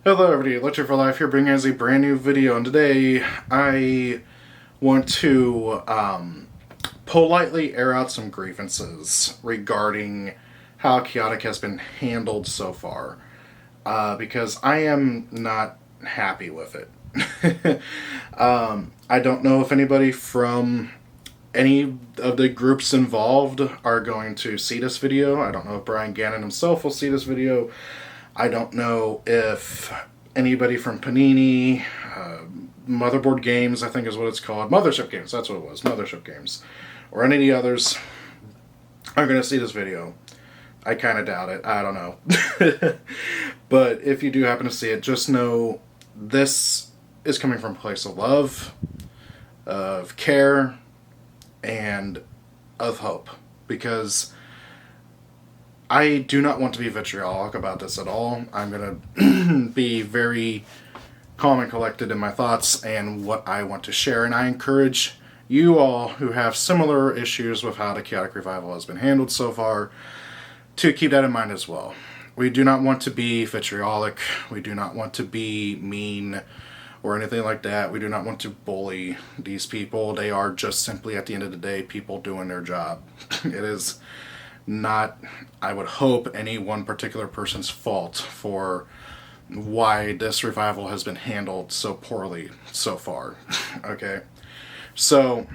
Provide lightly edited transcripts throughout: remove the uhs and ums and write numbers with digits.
Hello everybody, Lecture for Life here, bringing us a brand new video, and today I want to politely air out some grievances regarding how Chaotic has been handled so far, because I am not happy with it. I don't know if anybody from any of the groups involved are going to see this video. I don't know if Brian Gannon himself will see this video. I don't know if anybody from Panini, Motherboard Games, I think is what it's called. Mothership Games, that's what it was. Mothership Games. Or any of the others are going to see this video. I kind of doubt it. I don't know. But if you do happen to see it, just know this is coming from a place of love, of care, and of hope. Because I do not want to be vitriolic about this at all. I'm going to be very calm and collected in my thoughts and what I want to share. And I encourage you all who have similar issues with how the Chaotic Revival has been handled so far to keep that in mind as well. We do not want to be vitriolic. We do not want to be mean or anything like that. We do not want to bully these people. They are just simply, at the end of the day, people doing their job. It is not, I would hope, any one particular person's fault for why this revival has been handled so poorly so far. Okay? So,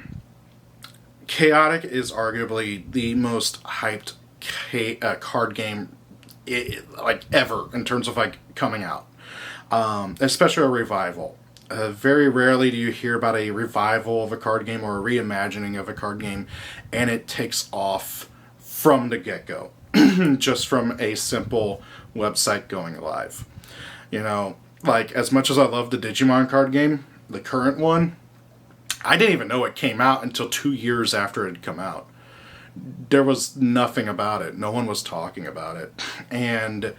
Chaotic is arguably the most hyped card game like ever in terms of like coming out. Especially a revival. Very rarely do you hear about a revival of a card game or a reimagining of a card game and it takes off from the get-go, just from a simple website going live. You know, like, as much as I love the Digimon card game, the current one, I didn't even know it came out until 2 years after it had come out. There was nothing about it. No one was talking about it. And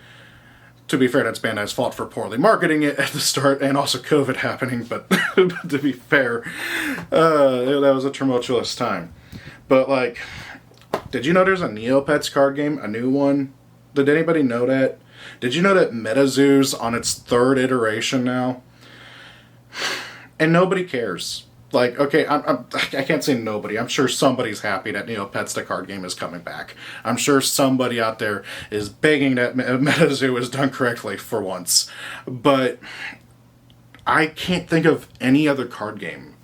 to be fair, that's Bandai's fault for poorly marketing it at the start, and also COVID happening, but to be fair, that was a tumultuous time. But, like, did you know there's a Neopets card game, a new one? Did anybody know that? Did you know that MetaZoo's on its third iteration now? And nobody cares. Like, okay, I can't say nobody. I'm sure somebody's happy that Neopets, the card game, is coming back. I'm sure somebody out there is begging that MetaZoo is done correctly for once. But I can't think of any other card game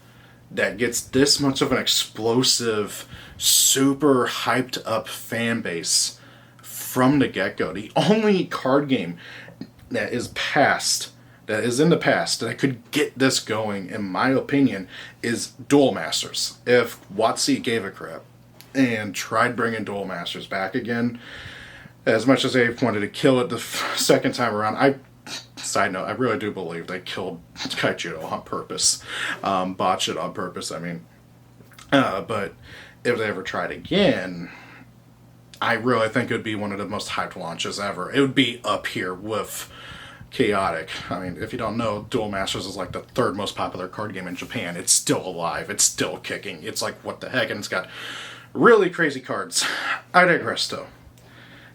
that gets this much of an explosive, super hyped up fan base from the get-go. The only card game that is in the past that could get this going, in my opinion, is Duel Masters. If WotC gave a crap and tried bringing Duel Masters back again, as much as they wanted to kill it the second time around, side note, I really do believe they killed Kaijudo on purpose. Botched it on purpose, I mean. But if they ever tried again, I really think it would be one of the most hyped launches ever. It would be up here with Chaotic. I mean, if you don't know, Duel Masters is like the third most popular card game in Japan. It's still alive. It's still kicking. It's like, what the heck? And it's got really crazy cards. I digress, though.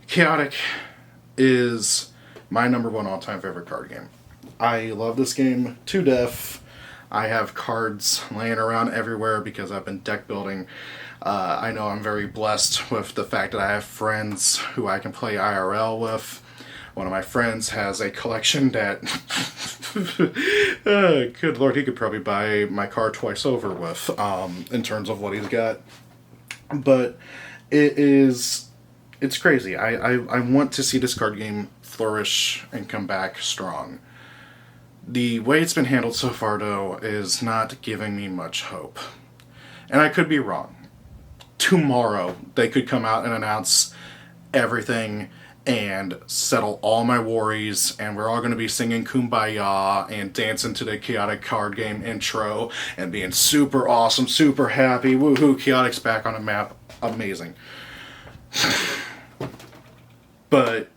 Chaotic is my number one all-time favorite card game. I love this game to death. I have cards laying around everywhere because I've been deck building. I know I'm very blessed with the fact that I have friends who I can play IRL with. One of my friends has a collection that, good lord, he could probably buy my car twice over with, in terms of what he's got. But it's crazy. I want to see this card game flourish and come back strong. The way it's been handled so far, though, is not giving me much hope. And I could be wrong. Tomorrow, they could come out and announce everything and settle all my worries, and we're all going to be singing Kumbaya and dancing to the Chaotic card game intro and being super awesome, super happy. Woohoo, Chaotic's back on the map. Amazing. But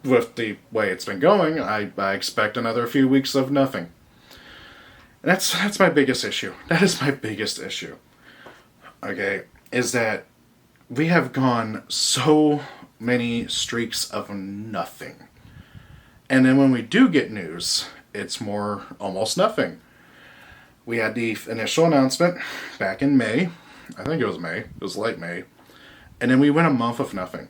with the way it's been going, I expect another few weeks of nothing. And that's my biggest issue. That is my biggest issue. Okay, is that we have gone so many streaks of nothing. And then when we do get news, it's more almost nothing. We had the initial announcement back in May. I think it was May. It was late May. And then we went a month of nothing.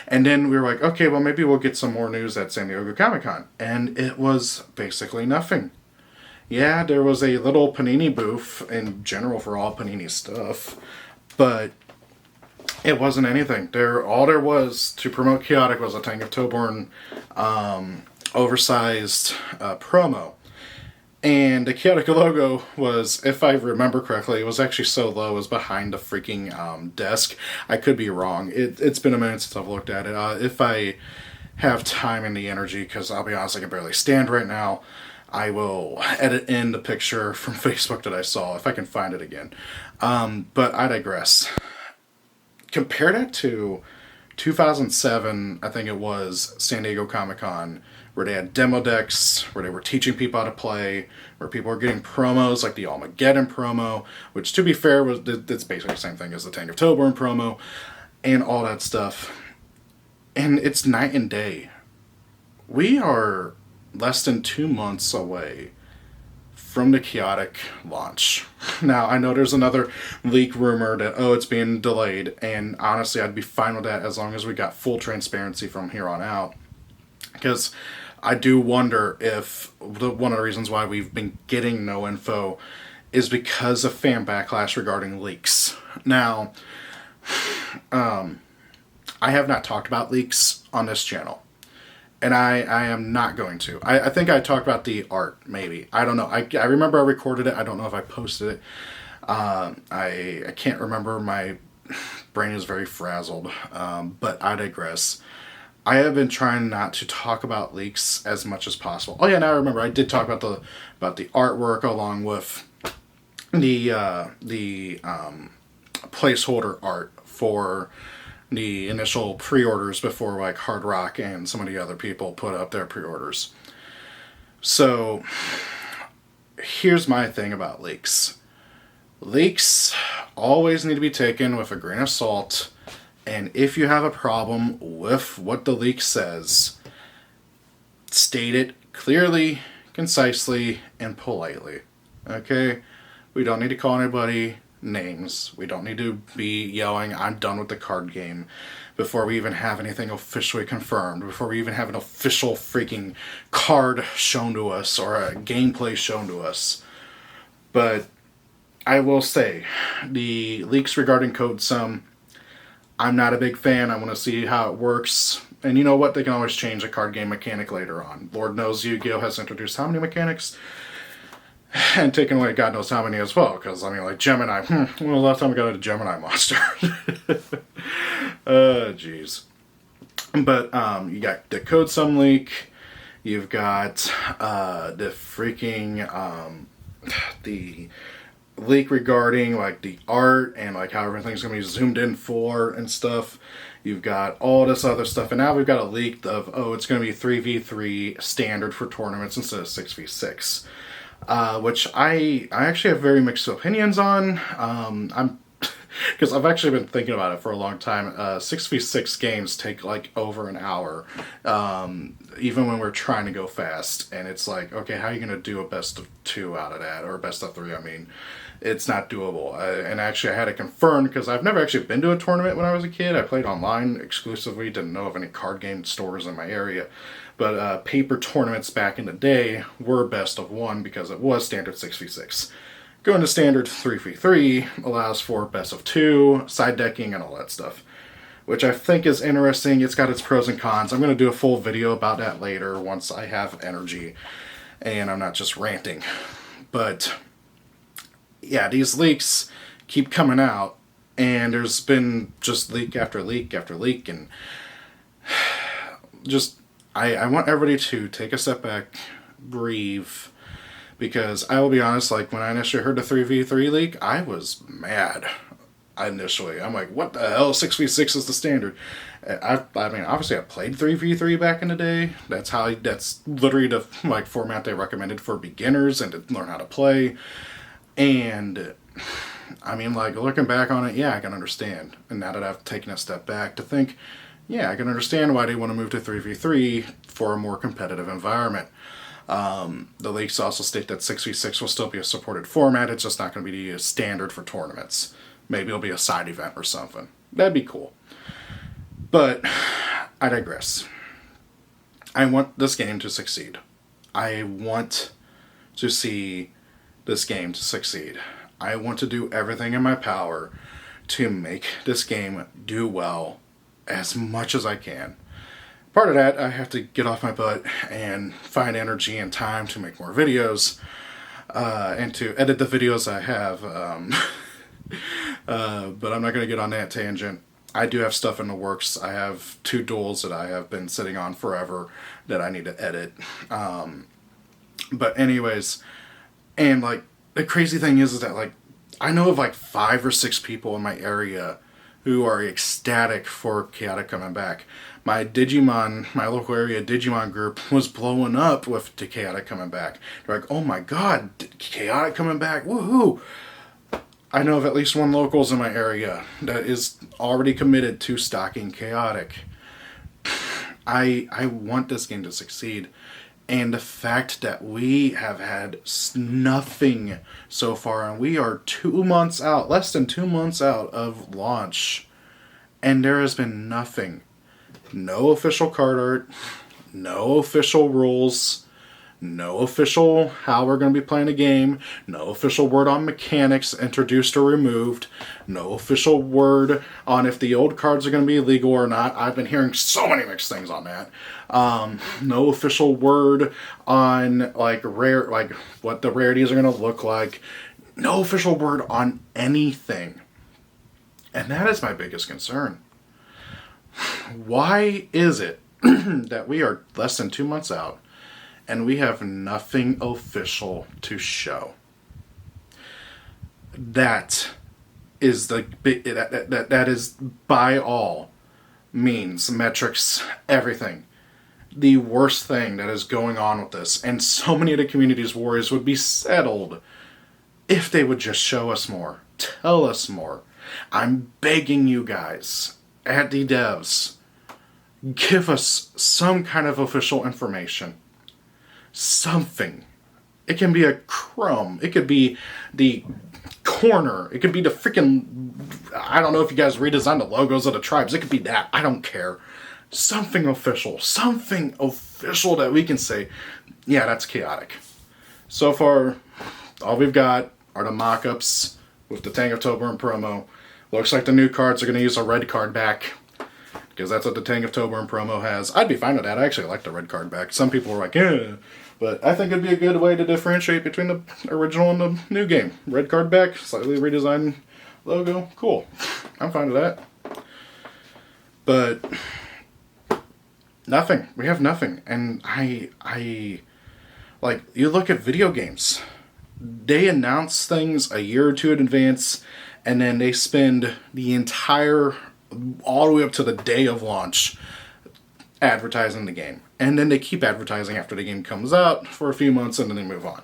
And then we were like, okay, well, maybe we'll get some more news at San Diego Comic-Con. And it was basically nothing. Yeah, there was a little Panini booth in general for all Panini stuff. But it wasn't anything. All there was to promote Chaotic was a Tank of Toborn oversized promo. And the Chaotic logo was, if I remember correctly, it was actually so low, it was behind the freaking desk. I could be wrong. It's been a minute since I've looked at it. If I have time and the energy, because I'll be honest, I can barely stand right now, I will edit in the picture from Facebook that I saw, if I can find it again. But I digress. Compare that to 2007, I think it was, San Diego Comic-Con, where they had demo decks, where they were teaching people how to play, where people were getting promos like the Armageddon promo, which, to be fair, it's basically the same thing as the Tank of Toborn promo, and all that stuff. And it's night and day. We are less than 2 months away from the Chaotic launch. Now, I know there's another leak rumor that, it's being delayed, and honestly, I'd be fine with that as long as we got full transparency from here on out. Because I do wonder if one of the reasons why we've been getting no info is because of fan backlash regarding leaks. Now, I have not talked about leaks on this channel. And I am not going to. I think I talked about the art, maybe. I don't know. I remember I recorded it. I don't know if I posted it. I can't remember. My brain is very frazzled. But I digress. I have been trying not to talk about leaks as much as possible. Oh yeah, now I remember. I did talk about the artwork along with the placeholder art for the initial pre-orders before like Hard Rock and some of the other people put up their pre-orders. So here's my thing about leaks. Leaks always need to be taken with a grain of salt. And if you have a problem with what the leak says, state it clearly, concisely, and politely. Okay? We don't need to call anybody names. We don't need to be yelling, I'm done with the card game, before we even have anything officially confirmed, before we even have an official freaking card shown to us or a gameplay shown to us. But I will say, the leaks regarding Code Sum, I'm not a big fan. I want to see how it works. And you know what? They can always change a card game mechanic later on. Lord knows Yu-Gi-Oh! Has introduced how many mechanics? And taken away God knows how many as well. Because, I mean, like Gemini. When was the last time we got a Gemini monster? Jeez. But you got the Code Sum leak. You've got the freaking... the leak regarding like the art and like how everything's gonna be zoomed in for and stuff. You've got all this other stuff, and now we've got a leak of it's gonna be 3v3 standard for tournaments instead of 6v6, which I actually have very mixed opinions on. I'm because I've actually been thinking about it for a long time. 6v6 games take like over an hour, even when we're trying to go fast. And it's like, okay, how are you going to do a best of 2 out of that? Or a best of 3, I mean. It's not doable. And actually I had it confirmed because I've never actually been to a tournament when I was a kid. I played online exclusively, didn't know of any card game stores in my area. But paper tournaments back in the day were best of 1 because it was standard 6v6. Going to standard 3v3 allows for best of 2, side decking, and all that stuff, which I think is interesting. It's got its pros and cons. I'm going to do a full video about that later once I have energy and I'm not just ranting. But yeah, these leaks keep coming out, and there's been just leak after leak after leak, and just I want everybody to take a step back, breathe. Because I will be honest, like when I initially heard the 3v3 leak, I was mad initially. I'm like, what the hell? 6v6 is the standard. I mean, obviously I played 3v3 back in the day. That's literally the like format they recommended for beginners and to learn how to play. And I mean, like looking back on it, yeah, I can understand. And now that I've taken a step back to think, yeah, I can understand why they want to move to 3v3 for a more competitive environment. The leaks also state that 6v6 will still be a supported format. It's just not going to be a standard for tournaments. Maybe it'll be a side event or something. That'd be cool. But I digress. I want this game to succeed. I want to see this game to succeed. I want to do everything in my power to make this game do well as much as I can. Part of that, I have to get off my butt and find energy and time to make more videos, and to edit the videos I have. But I'm not going to get on that tangent. I do have stuff in the works. I have 2 duels that I have been sitting on forever that I need to edit. But anyways, and like, the crazy thing is that like, I know of like 5 or 6 people in my area who are ecstatic for Chaotic coming back. My local area Digimon group was blowing up with Chaotic coming back. They're like, oh my god, Chaotic coming back, woohoo! I know of at least 1 locals in my area that is already committed to stocking Chaotic. I want this game to succeed. And the fact that we have had nothing so far, and we are 2 months out, less than 2 months out of launch, and there has been nothing. No official card art, no official rules, no official how we're going to be playing a game, no official word on mechanics introduced or removed, no official word on if the old cards are going to be legal or not. I've been hearing so many mixed things on that. No official word on like what the rarities are going to look like. No official word on anything. And that is my biggest concern. Why is it that we are less than 2 months out and we have nothing official to show? That is that is by all means, metrics, everything, the worst thing that is going on with this. And so many of the community's worries would be settled if they would just show us more, tell us more. I'm begging you guys at the devs, give us some kind of official information. Something. It can be a crumb. It could be the corner. It could be the freaking, I don't know if you guys redesigned the logos of the tribes. It could be that. I don't care. Something official. Something official that we can say, yeah, that's Chaotic. So far, all we've got are the mock-ups with the Tank of Tober promo. Looks like the new cards are going to use a red card back, because that's what the Tank of Tober promo has. I'd be fine with that. I actually like the red card back. Some people were like, eh. But I think it'd be a good way to differentiate between the original and the new game. Red card back, slightly redesigned logo. Cool. I'm fine with that. But nothing. We have nothing. And I like, you look at video games. They announce things a year or 2 in advance, and then they spend the entire, all the way up to the day of launch, advertising the game. And then they keep advertising after the game comes out for a few months, and then they move on.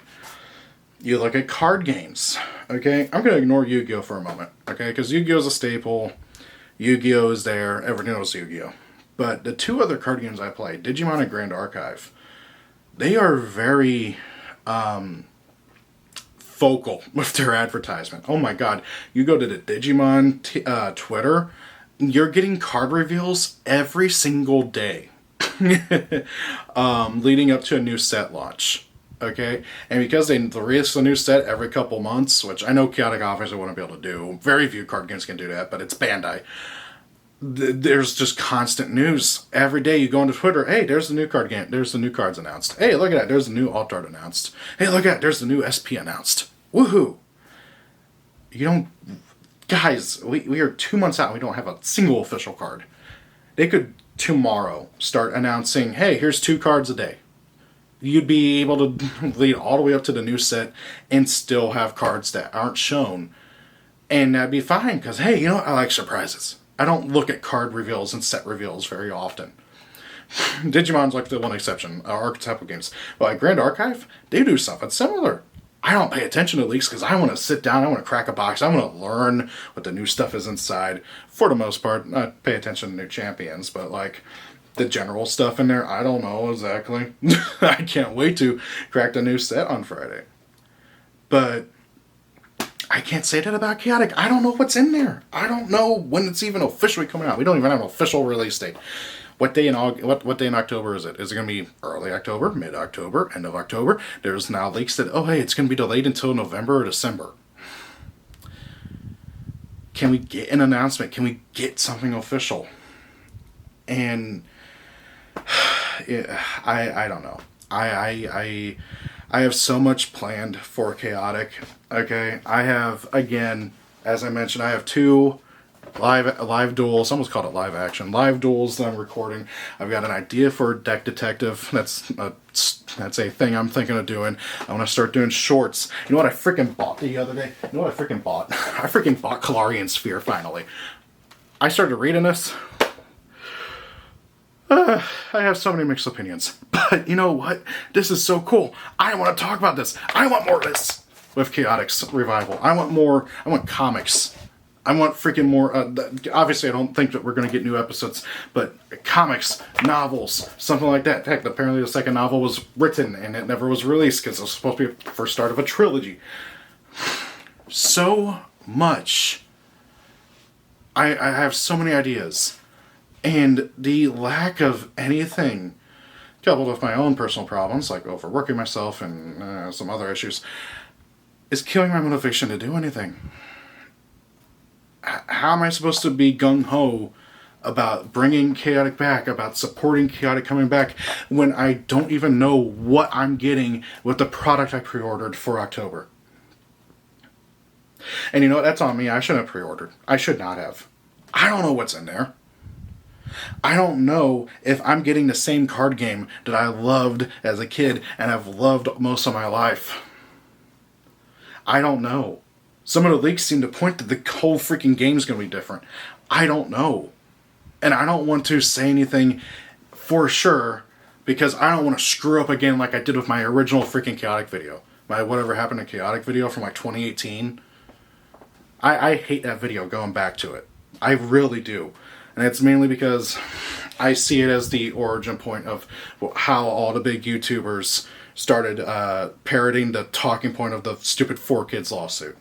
You look at card games, okay? I'm going to ignore Yu-Gi-Oh! For a moment, okay? Because Yu-Gi-Oh! Is a staple. Yu-Gi-Oh! Is there. Everyone knows Yu-Gi-Oh! But the 2 other card games I play, Digimon and Grand Archive, they are very vocal with their advertisement. Oh my god. You go to the Digimon Twitter, you're getting card reveals every single day. Leading up to a new set launch. Okay? And because they release a new set every couple months, which I know Chaotic obviously wouldn't be able to do. Very few card games can do that, but it's Bandai. There's just constant news. Every day you go into Twitter, hey, there's the new card game. There's the new cards announced. Hey, look at that. There's the new alt art announced. Hey, look at that. There's the new SP announced. Woohoo! You don't... Guys, we are 2 months out and we don't have a single official card. They could tomorrow start announcing, hey, here's 2 cards a day. You'd be able to lead all the way up to the new set and still have cards that aren't shown. And that'd be fine, because, hey, you know what? I like surprises. I don't look at card reveals and set reveals very often. Digimon's like the one exception, archetypal games. But like Grand Archive, they do something similar. I don't pay attention to leaks because I want to sit down, I want to crack a box, I want to learn what the new stuff is inside. For the most part, not pay attention to new champions, but like the general stuff in there, I don't know exactly. I can't wait to crack the new set on Friday. But I can't say that about Chaotic. I don't know what's in there. I don't know when it's even officially coming out. We don't even have an official release date. What day in October is it? Is it going to be early October, mid-October, end of October? There's now leaks that, oh hey, it's going to be delayed until November or December. Can we get an announcement? Can we get something official? And I don't know. I have so much planned for Chaotic. Okay, I have, again, as I mentioned, I have 2 live duels. I almost called it live action. Live duels that I'm recording. I've got an idea for Deck Detective. That's a thing I'm thinking of doing. I want to start doing shorts. You know what I freaking bought the other day? You know what I freaking bought? I freaking bought Kalarian Sphere finally. I started reading this. I have so many mixed opinions. But you know what? This is so cool. I want to talk about this. I want more of this with Chaotic's revival. I want comics. I want freaking more. Obviously, I don't think that we're going to get new episodes, but comics, novels, something like that. Heck, apparently the second novel was written and it never was released because it was supposed to be the first start of a trilogy. So much. I have so many ideas. And the lack of anything, coupled with my own personal problems, like overworking myself and some other issues, is killing my motivation to do anything. How am I supposed to be gung-ho about bringing Chaotic back, about supporting Chaotic coming back, when I don't even know what I'm getting with the product I pre-ordered for October? And you know what? That's on me. I shouldn't have pre-ordered. I should not have. I don't know what's in there. I don't know if I'm getting the same card game that I loved as a kid and have loved most of my life. I don't know. Some of the leaks seem to point that the whole freaking game's going to be different. I don't know. And I don't want to say anything for sure because I don't want to screw up again like I did with my original freaking Chaotic video. My Whatever Happened to Chaotic video from like 2018. I hate that video going back to it. I really do. And it's mainly because I see it as the origin point of how all the big YouTubers started parroting the talking point of the stupid 4Kids lawsuit.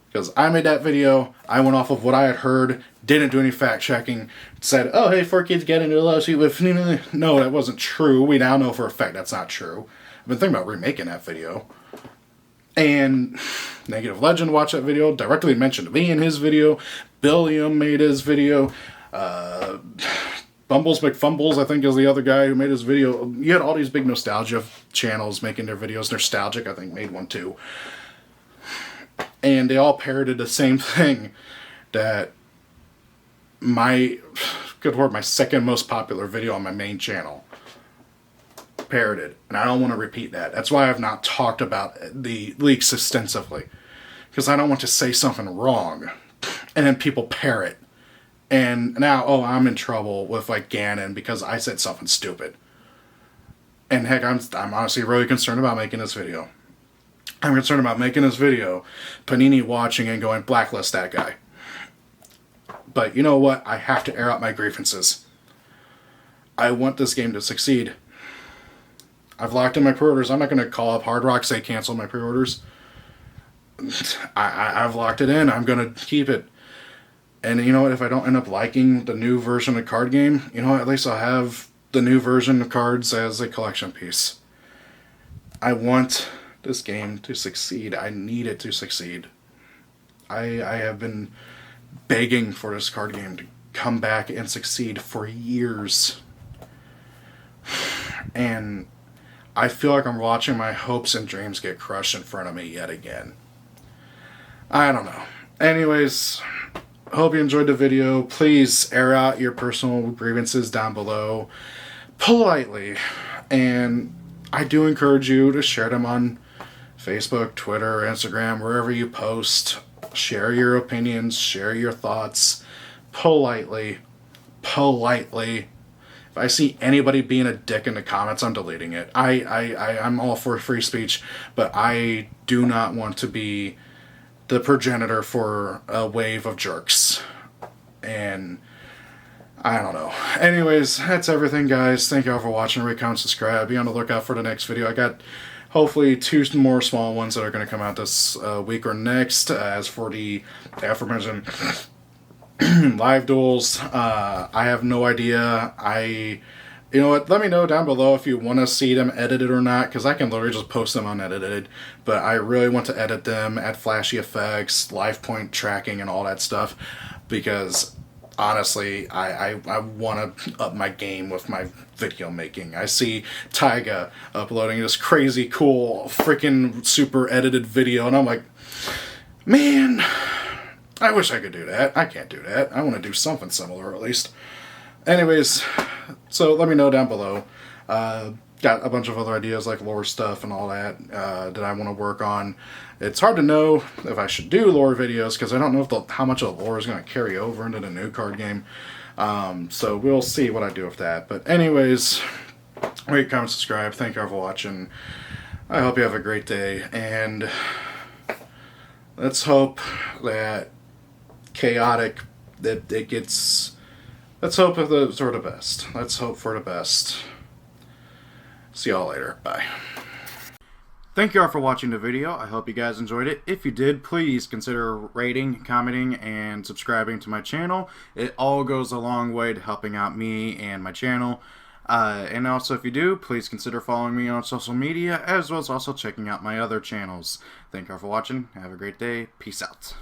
Because I made that video, I went off of what I had heard, didn't do any fact checking, said, oh hey, 4Kids get into a lawsuit with... No, that wasn't true. We now know for a fact that's not true. I've been thinking about remaking that video. And Negative Legend watched that video, directly mentioned me in his video. Billiam made his video. Bumbles McFumbles, I think, is the other guy who made his video. You had all these big nostalgia channels making their videos. Nostalgic, I think, made one too. And they all parroted the same thing that my second most popular video on my main channel parroted. And I don't want to repeat that. That's why I've not talked about the leaks extensively. Because I don't want to say something wrong and then people parrot. And now, oh, I'm in trouble with like Ganon because I said something stupid. And heck, I'm honestly really concerned about making this video. I'm concerned about making this video, Panini watching and going, blacklist that guy. But you know what? I have to air out my grievances. I want this game to succeed. I've locked in my pre-orders. I'm not going to call up Hard Rock, say cancel my pre-orders. I've locked it in. I'm going to keep it. And you know what? If I don't end up liking the new version of the card game, you know what? At least I'll have the new version of cards as a collection piece. I want this game to succeed. I need it to succeed. I have been begging for this card game to come back and succeed for years. And I feel like I'm watching my hopes and dreams get crushed in front of me yet again. I don't know. Anyways, hope you enjoyed the video. Please air out your personal grievances down below politely. And I do encourage you to share them on Facebook, Twitter, Instagram, wherever you post. Share your opinions, share your thoughts politely. Politely. If I see anybody being a dick in the comments, I'm deleting it. I'm all for free speech, but I do not want to be the progenitor for a wave of jerks. And I don't know. Anyways, that's everything, guys. Thank you all for watching. Rate, comment, subscribe. Be on the lookout for the next video. I got hopefully 2 more small ones that are going to come out this week or next. As for the aforementioned live duels, I have no idea. You know what? Let me know down below if you want to see them edited or not, because I can literally just post them unedited. But I really want to edit them, add flashy effects, live point tracking, and all that stuff, because honestly, I want to up my game with my video making. I see Tyga uploading this crazy cool freaking super edited video, and I'm like, man, I wish I could do that. I can't do that. I want to do something similar at least. Anyways, so let me know down below. Got a bunch of other ideas like lore stuff and all that that I want to work on. It's hard to know if I should do lore videos because I don't know if how much of the lore is going to carry over into the new card game. So we'll see what I do with that. But anyways, rate, comment, subscribe. Thank you all for watching. I hope you have a great day. And let's hope that chaotic, that it gets... Let's hope for the best. Let's hope for the best. See y'all later. Bye. Thank you all for watching the video. I hope you guys enjoyed it. If you did, please consider rating, commenting, and subscribing to my channel. It all goes a long way to helping out me and my channel. And also, if you do, please consider following me on social media, as well as also checking out my other channels. Thank you all for watching. Have a great day. Peace out.